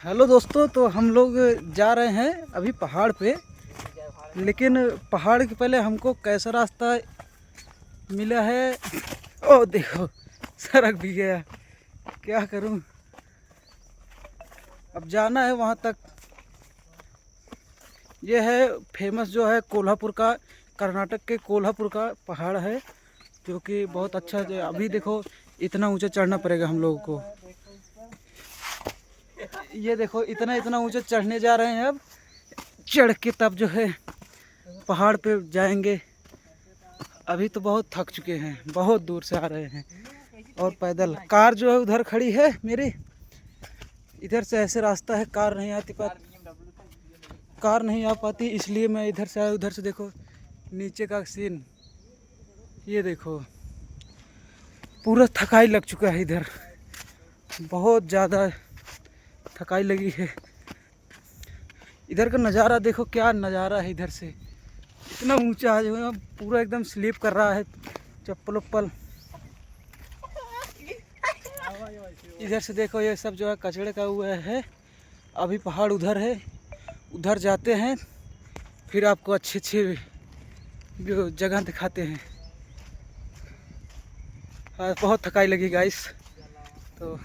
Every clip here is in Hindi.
हेलो दोस्तों, तो हम लोग जा रहे हैं अभी पहाड़ पे। लेकिन पहाड़ के पहले हमको कैसा रास्ता मिला है। ओ देखो, सड़क भी गया। क्या करूं, अब जाना है वहां तक। ये है फेमस जो है कोल्हापुर का, कर्नाटक के कोल्हापुर का पहाड़ है, जो कि बहुत अच्छा है। अभी देखो इतना ऊंचा चढ़ना पड़ेगा हम लोगों को। ये देखो इतना इतना ऊंचा चढ़ने जा रहे हैं। अब चढ़ के तब जो है पहाड़ पे जाएंगे। अभी तो बहुत थक चुके हैं, बहुत दूर से आ रहे हैं और पैदल। कार जो है उधर खड़ी है मेरी। इधर से ऐसे रास्ता है, कार नहीं आती कार नहीं आ पाती, इसलिए मैं इधर से आया। उधर से देखो नीचे का सीन, ये देखो पूरा थकाई लग चुका है। इधर बहुत ज़्यादा थकाई लगी है। इधर का नज़ारा देखो, क्या नज़ारा है। इधर से इतना ऊंचा जो है पूरा एकदम स्लिप कर रहा है चप्पल उप्पल। इधर से देखो ये सब जो है कचड़े का हुआ है। अभी पहाड़ उधर है, उधर जाते हैं फिर आपको अच्छे अच्छे जो जगह दिखाते हैं। बहुत थकाई लगी गाइस, तो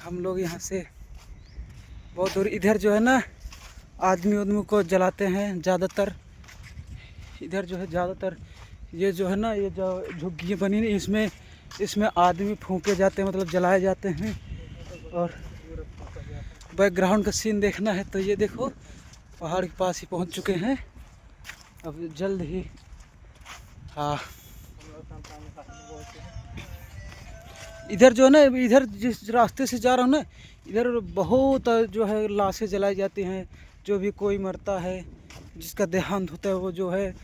हम लोग यहाँ से बहुत दूर। इधर जो है ना आदमी को जलाते हैं ज़्यादातर। इधर जो है ज़्यादातर ये जो है ना, ये जो झुग्गियाँ बनी नहीं, इसमें आदमी फूंके जाते हैं, मतलब जलाए जाते हैं। और बैकग्राउंड का सीन देखना है तो ये देखो पहाड़ के पास ही पहुंच चुके हैं। अब जल्द ही हाँ, इधर जो है ना, इधर जिस रास्ते से जा रहा हूँ ना, इधर बहुत जो है लाशें जलाई जाती हैं। जो भी कोई मरता है, जिसका देहांत होता है, वो जो है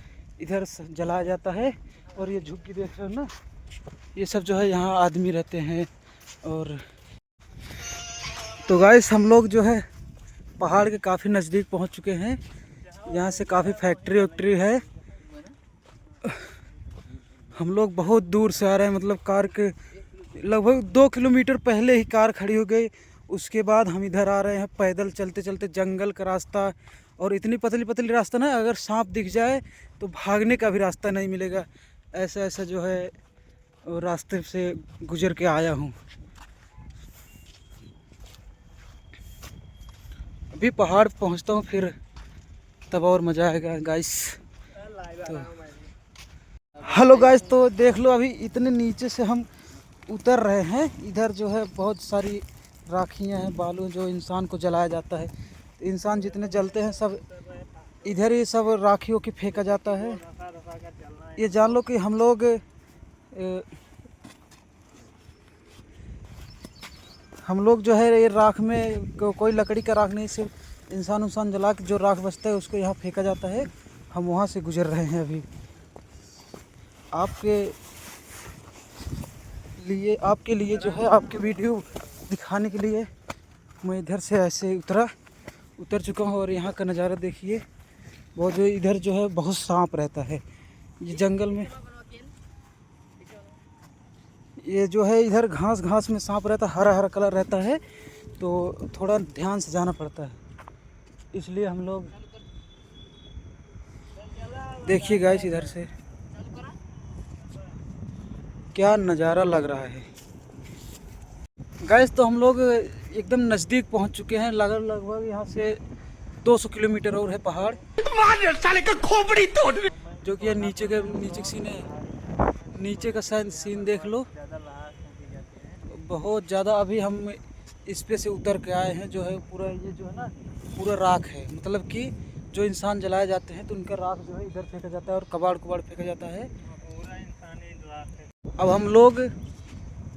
इधर जलाया जाता है। और ये झुग्गी देख रहे हो ना, ये सब जो है यहाँ आदमी रहते हैं। और तो गाइस हम लोग जो है पहाड़ के काफ़ी नज़दीक पहुँच चुके हैं। यहाँ से काफ़ी फैक्ट्री वैक्ट्री है। हम लोग बहुत दूर से आ रहे हैं, मतलब कार के लगभग 2 किलोमीटर पहले ही कार खड़ी हो गई। उसके बाद हम इधर आ रहे हैं पैदल चलते चलते, जंगल का रास्ता। और इतनी पतली पतली रास्ता ना, अगर सांप दिख जाए तो भागने का भी रास्ता नहीं मिलेगा। ऐसा ऐसा जो है रास्ते से गुजर के आया हूँ। अभी पहाड़ पहुँचता हूँ फिर तब और मज़ा आएगा गाइस। तो हेलो गाइस, तो देख लो अभी इतने नीचे से हम उतर रहे हैं। इधर जो है बहुत सारी राखियाँ हैं, बालू, जो इंसान को जलाया जाता है। इंसान जितने जलते हैं सब इधर ही सब राखियों की फेंका जाता है। ये जान लो कि हम लोग जो है ये राख में कोई लकड़ी का राख नहीं, सिर्फ इंसान जला के जो राख बचता है उसको यहाँ फेंका जाता है। हम वहाँ से गुजर रहे हैं अभी। आपके लिए जो है, आपके वीडियो दिखाने के लिए मैं इधर से ऐसे उतर चुका हूँ। और यहाँ का नज़ारा देखिए, बहुत जो इधर जो है बहुत सांप रहता है। ये जंगल में ये जो है इधर घास में सांप रहता है, हरा हरा कलर रहता है। तो थोड़ा ध्यान से जाना पड़ता है, इसलिए हम लोग देखिए गाइस इधर से क्या नज़ारा लग रहा है। गाइस तो हम लोग एकदम नज़दीक पहुंच चुके हैं। लगभग यहाँ से 200 किलोमीटर और है पहाड़। साले का खोपड़ी तोड़, जो कि नीचे का सीन है। नीचे का सीन देख लो, बहुत ज़्यादा। अभी हम इस पे से उतर के आए हैं। जो है पूरा ये जो है ना पूरा राख है, मतलब कि जो इंसान जलाए जाते हैं तो उनका राख जो है इधर फेंका जाता है और कबाड़ फेंका जाता है। अब हम लोग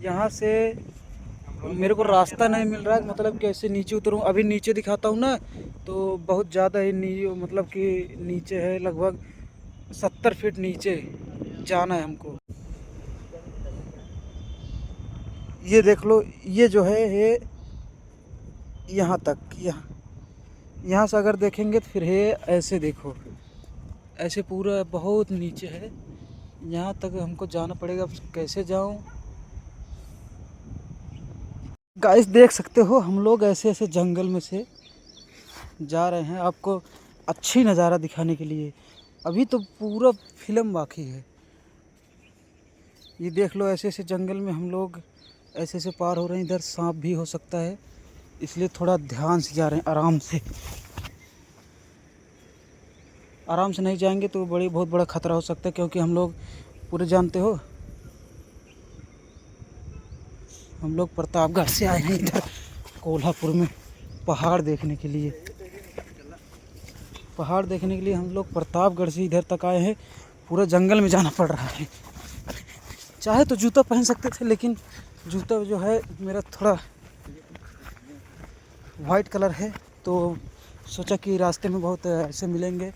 यहाँ से, मेरे को रास्ता नहीं मिल रहा है, मतलब कैसे नीचे उतरूँ। अभी नीचे दिखाता हूँ ना, तो बहुत ज़्यादा ही मतलब कि नीचे है, लगभग 70 फीट नीचे जाना है हमको। ये देख लो, ये जो है ये यहाँ तक, यहाँ से अगर देखेंगे तो फिर है ऐसे देखो, ऐसे पूरा बहुत नीचे है। यहाँ तक हमको जाना पड़ेगा। कैसे जाऊँ, गाइस देख सकते हो हम लोग ऐसे ऐसे जंगल में से जा रहे हैं आपको अच्छी नज़ारा दिखाने के लिए। अभी तो पूरा फिल्म बाकी है। ये देख लो ऐसे ऐसे जंगल में हम लोग ऐसे ऐसे पार हो रहे हैं। इधर सांप भी हो सकता है, इसलिए थोड़ा ध्यान से जा रहे हैं, आराम से। आराम से नहीं जाएंगे तो बहुत बड़ा खतरा हो सकता है, क्योंकि हम लोग पूरे जानते हो हम लोग प्रतापगढ़ से आए हैं इधर कोल्हापुर में पहाड़ देखने के लिए। पहाड़ देखने के लिए हम लोग प्रतापगढ़ से इधर तक आए हैं। पूरा जंगल में जाना पड़ रहा है। चाहे तो जूता पहन सकते थे, लेकिन जूता जो है मेरा थोड़ा वाइट कलर है, तो सोचा कि रास्ते में बहुत ऐसे मिलेंगे,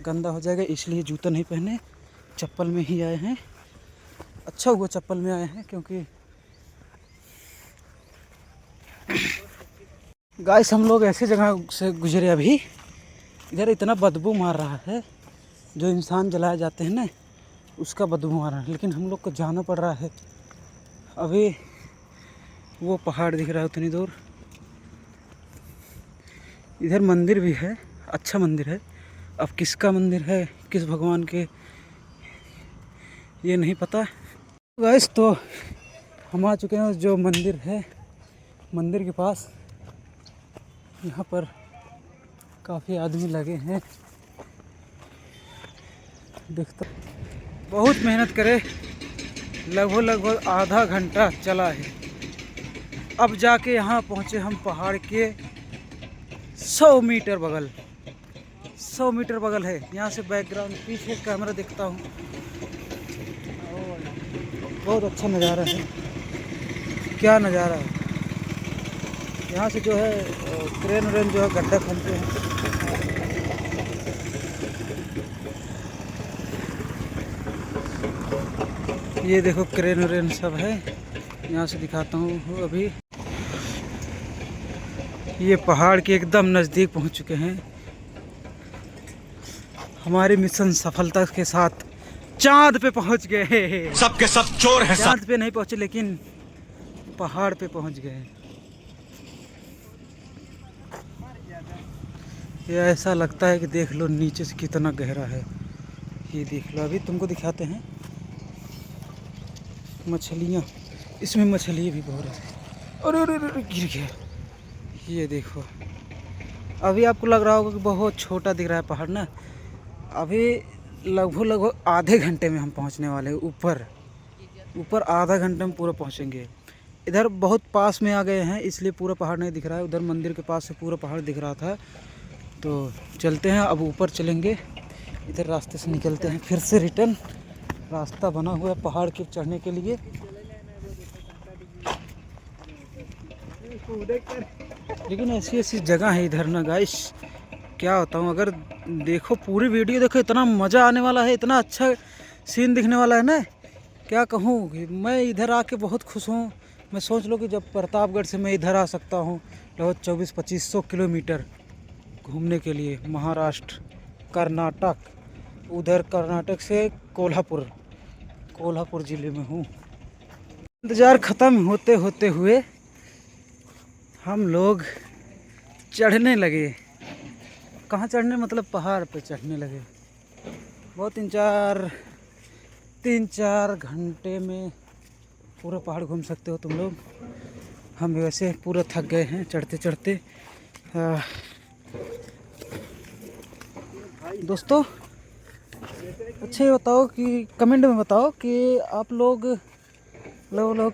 गंदा हो जाएगा, इसलिए जूता नहीं पहने, चप्पल में ही आए हैं। अच्छा हुआ चप्पल में आए हैं, क्योंकि गाइस हम लोग ऐसे जगह से गुजरे। अभी इधर इतना बदबू मार रहा है, जो इंसान जलाए जाते हैं ना, उसका बदबू मार रहा है, लेकिन हम लोग को जाना पड़ रहा है। अभी वो पहाड़ दिख रहा है उतनी दूर। इधर मंदिर भी है, अच्छा मंदिर है। अब किसका मंदिर है, किस भगवान के, ये नहीं पता। गाइस तो हम आ चुके हैं जो मंदिर है, मंदिर के पास। यहाँ पर काफ़ी आदमी लगे हैं। देखता बहुत मेहनत करे, लगभग आधा घंटा चला है। अब जाके यहाँ पहुँचे हम पहाड़ के 100 मीटर बगल। 100 मीटर बगल है। यहाँ से बैकग्राउंड पीछे कैमरा देखता हूँ, बहुत अच्छा नज़ारा है। क्या नज़ारा है। यहाँ से जो है क्रेन व्रेन जो है गड्ढा खोलते हैं। ये देखो क्रेन व्रेन सब है। यहाँ से दिखाता हूँ। अभी ये पहाड़ के एकदम नज़दीक पहुँच चुके हैं। हमारे मिशन सफलता के साथ चांद पे पहुँच गए। सबके सब चोर हैं। चांद पे नहीं पहुँचे, लेकिन पहाड़ पे पहुँच गए। ये ऐसा लगता है कि देख लो नीचे से कितना गहरा है। ये देख लो, अभी तुमको दिखाते हैं मछलियाँ। इसमें मछली भी बहुत है। अरे गिर गया। ये देखो, अभी आपको लग रहा होगा कि बहुत छोटा दिख रहा है पहाड़ ना। अभी लगभग आधे घंटे में हम पहुंचने वाले हैं। ऊपर आधा घंटे में पूरा पहुंचेंगे। इधर बहुत पास में आ गए हैं, इसलिए पूरा पहाड़ नहीं दिख रहा है। उधर मंदिर के पास से पूरा पहाड़ दिख रहा था। तो चलते हैं, अब ऊपर चलेंगे। इधर रास्ते से निकलते हैं, फिर से रिटर्न रास्ता बना हुआ है पहाड़ के चढ़ने के लिए। लेकिन ऐसी ऐसी जगह है इधर ना गाइस, क्या बताऊँ। अगर देखो पूरी वीडियो देखो, इतना मज़ा आने वाला है, इतना अच्छा सीन दिखने वाला है ना, क्या कहूँ। मैं इधर आके बहुत खुश हूँ। मैं सोच लो कि जब प्रतापगढ़ से मैं इधर आ सकता हूँ लगभग 2400-2500 किलोमीटर घूमने के लिए। महाराष्ट्र, कर्नाटक, उधर कर्नाटक से कोल्हापुर ज़िले में हूँ। इंतज़ार ख़त्म होते होते हुए हम लोग चढ़ने लगे। कहाँ चढ़ने, मतलब पहाड़ पे चढ़ने लगे। बहुत 3-4 घंटे में पूरा पहाड़ घूम सकते हो तुम लोग। हम वैसे पूरा थक गए हैं चढ़ते चढ़ते। दोस्तों अच्छा ये बताओ कि कमेंट में बताओ कि आप लोग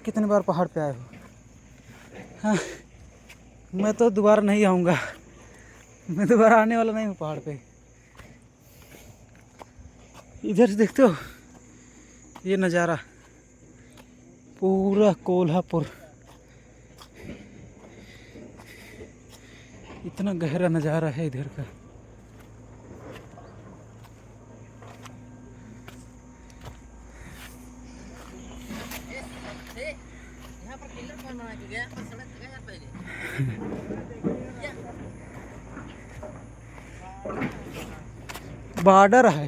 कितने बार पहाड़ पे आए हो। हाँ, मैं तो दोबारा नहीं आऊँगा। मैं दोबारा आने वाला नहीं हूँ पहाड़ पे। इधर से देखते हो ये नज़ारा, पूरा कोल्हापुर। इतना गहरा नज़ारा है इधर का। बॉर्डर है।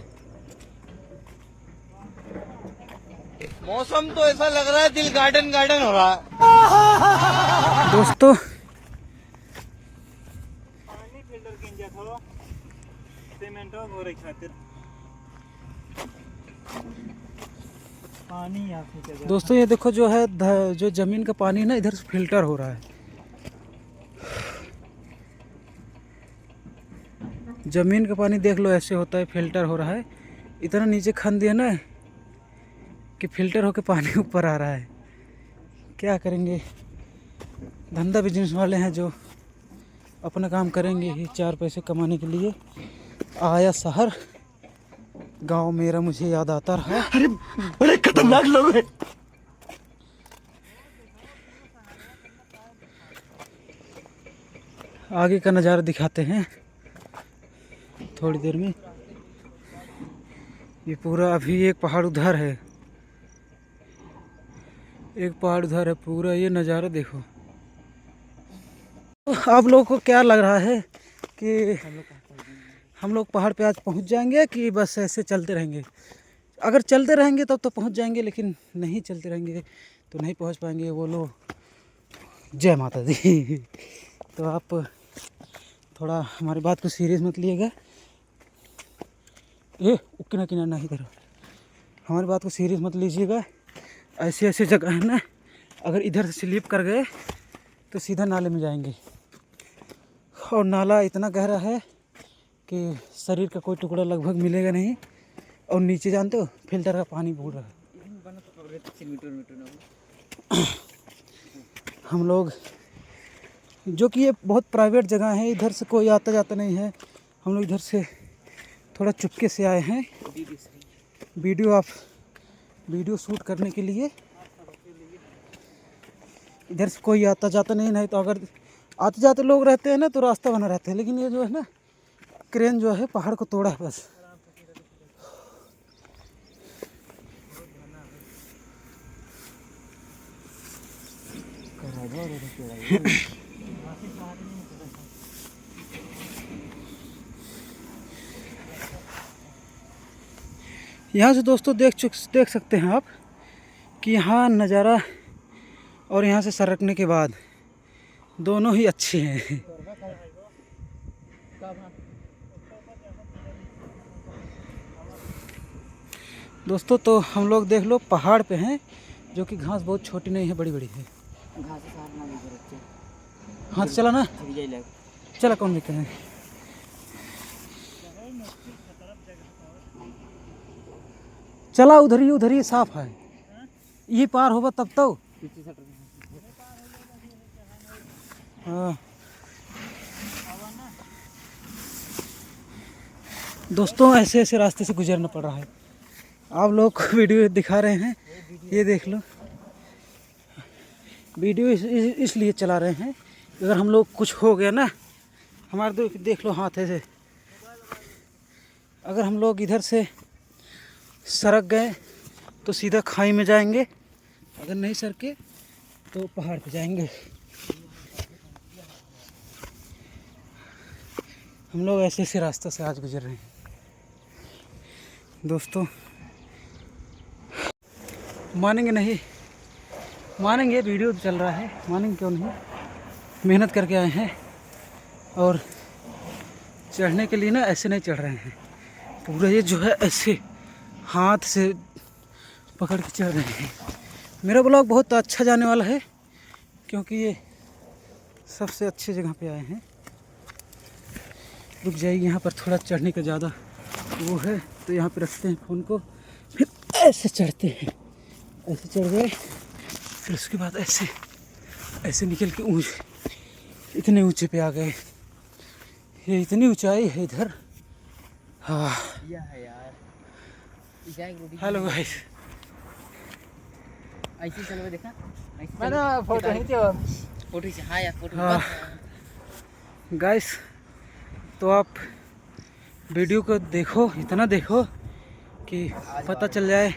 मौसम तो ऐसा लग रहा है दिल गार्डन हो रहा है। दोस्तों पानी फिल्टर किंजा थोड़ो सीमेंट हो रही खातिर पानी दोस्तों ये देखो जो है जो ज़मीन का पानी ना इधर से फिल्टर हो रहा है। ज़मीन का पानी देख लो ऐसे होता है, फिल्टर हो रहा है। इतना नीचे खन दिया ना कि फिल्टर होके पानी ऊपर आ रहा है। क्या करेंगे, धंधा बिजनेस वाले हैं जो अपना काम करेंगे ही 4 पैसे कमाने के लिए। आया शहर, गांव मेरा मुझे याद आता रहा। अरे बड़े खतरनाक लोग हैं। आगे का नज़ारा दिखाते हैं थोड़ी देर में। ये पूरा अभी एक पहाड़ उधर है, एक पहाड़ उधर है, पूरा ये नज़ारा देखो। आप लोगों को क्या लग रहा है कि हम लोग पहाड़ पे आज पहुंच जाएंगे कि बस ऐसे चलते रहेंगे? अगर चलते रहेंगे तब तो पहुंच जाएंगे, लेकिन नहीं चलते रहेंगे तो नहीं पहुंच पाएंगे। वो लोग जय माता दी। तो आप थोड़ा हमारी बात को सीरियस मत लीजिएगा। ये उकना किना नहीं करो, हमारी बात को सीरियस मत लीजिएगा। ऐसी ऐसी जगह है ना, अगर इधर से स्लिप कर गए तो सीधा नाले में जाएंगे। और नाला इतना गहरा है कि शरीर का कोई टुकड़ा लगभग मिलेगा नहीं। और नीचे जानते हो फिल्टर का पानी बह रहा है। हम लोग जो कि ये बहुत प्राइवेट जगह है, इधर से कोई आता जाता नहीं है। हम लोग इधर से थोड़ा चुपके से आए हैं वीडियो शूट करने के लिए। इधर से कोई आता जाता नहीं तो अगर आते जाते लोग रहते हैं ना तो रास्ता बना रहता है। लेकिन ये जो है ना क्रेन जो है पहाड़ को तोड़ा है बस। यहाँ से दोस्तों देख सकते हैं आप कि यहाँ नज़ारा और यहाँ से सरकने के बाद दोनों ही अच्छे हैं। दोस्तों तो हम लोग देख लो पहाड़ पे हैं, जो कि घास बहुत छोटी नहीं है, बड़ी बड़ी है। हाथ चला ना, चला कौन लेते हैं। चला उधर ही साफ है, ये पार होगा तब तो। हाँ दोस्तों ऐसे ऐसे रास्ते से गुजरना पड़ रहा है। आप लोग को वीडियो दिखा रहे हैं, ये देख लो। वीडियो इसलिए चला रहे हैं, अगर हम लोग कुछ हो गया ना, हमारे देख लो हाथ ऐसे, अगर हम लोग इधर से सरक गए तो सीधा खाई में जाएंगे, अगर नहीं सरके तो पहाड़ पे जाएंगे। हम लोग ऐसे ऐसे रास्ते से आज गुजर रहे हैं दोस्तों। मानेंगे नहीं, मानेंगे, वीडियो चल रहा है, मानेंगे क्यों नहीं। मेहनत करके आए हैं और चढ़ने के लिए ना ऐसे नहीं चढ़ रहे हैं, पूरा ये जो है ऐसे हाथ से पकड़ के चढ़ रहे हैं। मेरा ब्लॉग बहुत अच्छा जाने वाला है, क्योंकि ये सबसे अच्छी जगह पे आए हैं। रुक जाइए, यहाँ पर थोड़ा चढ़ने का ज़्यादा वो है, तो यहाँ पे रखते हैं फ़ोन को, फिर ऐसे चढ़ते हैं। ऐसे चढ़ गए, फिर उसके बाद ऐसे ऐसे निकल के इतने ऊंचे पे आ गए। ये इतनी ऊंचाई है इधर। हाँ हेलो गाइस, ऐसे चलो देखा मैंने फोटो नहीं थी फोटो से। हाँ यार फोटो गाइस, तो आप वीडियो को देखो, इतना देखो कि पता चल जाए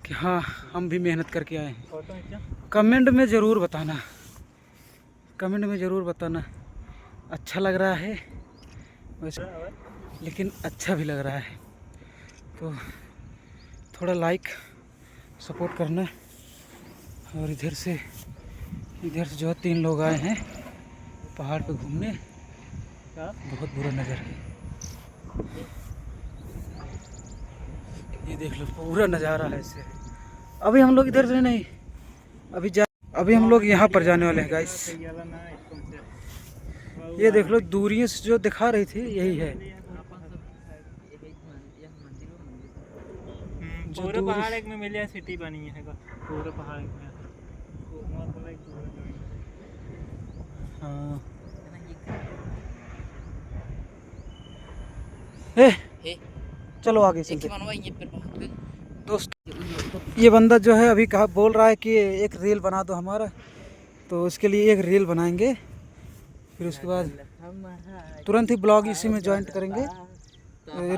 कि हाँ हम भी मेहनत करके आए हैं। कमेंट में ज़रूर बताना, कमेंट में ज़रूर बताना अच्छा लग रहा है वैसे, लेकिन अच्छा भी लग रहा है तो थोड़ा लाइक सपोर्ट करना। और इधर से इधर से जो है 3 लोग आए हैं पहाड़ पे घूमने। क्या? बहुत बुरा नज़र है। ये देख लो पूरा नज़ारा है इससे। अभी हम लोग इधर से नहीं, अभी हम लोग यहाँ पर जाने वाले हैं गाइस। ये देख लो दूरियों से जो दिखा रही थी यही है। पूरा पहाड़ एक में मिल जाए सिटी बनी है पूरा पहाड़ एक में। हाँ हे चलो आगे एक चलते। बनवा ये पर दोस्त ये बंदा जो है अभी कहा बोल रहा है कि एक रील बना दो हमारा, तो उसके लिए एक रील बनाएंगे, फिर उसके बाद तुरंत ही ब्लॉग इसी में ज्वाइन करेंगे।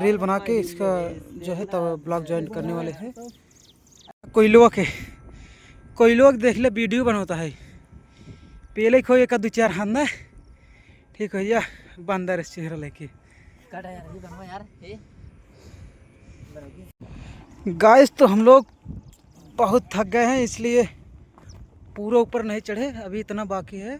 रील बना के इसका जो है तब ब्लॉग ज्वाइन करने वाले हैं। कोई लोग देख ले वीडियो बनाता है पहले खो एक 2-4 हाथ ठीक हो या बंदर चेहरा लेके काट यार ये बनवा यार हे गाइस। तो हम लोग बहुत थक गए हैं इसलिए पूरा ऊपर नहीं चढ़े, अभी इतना बाकी है।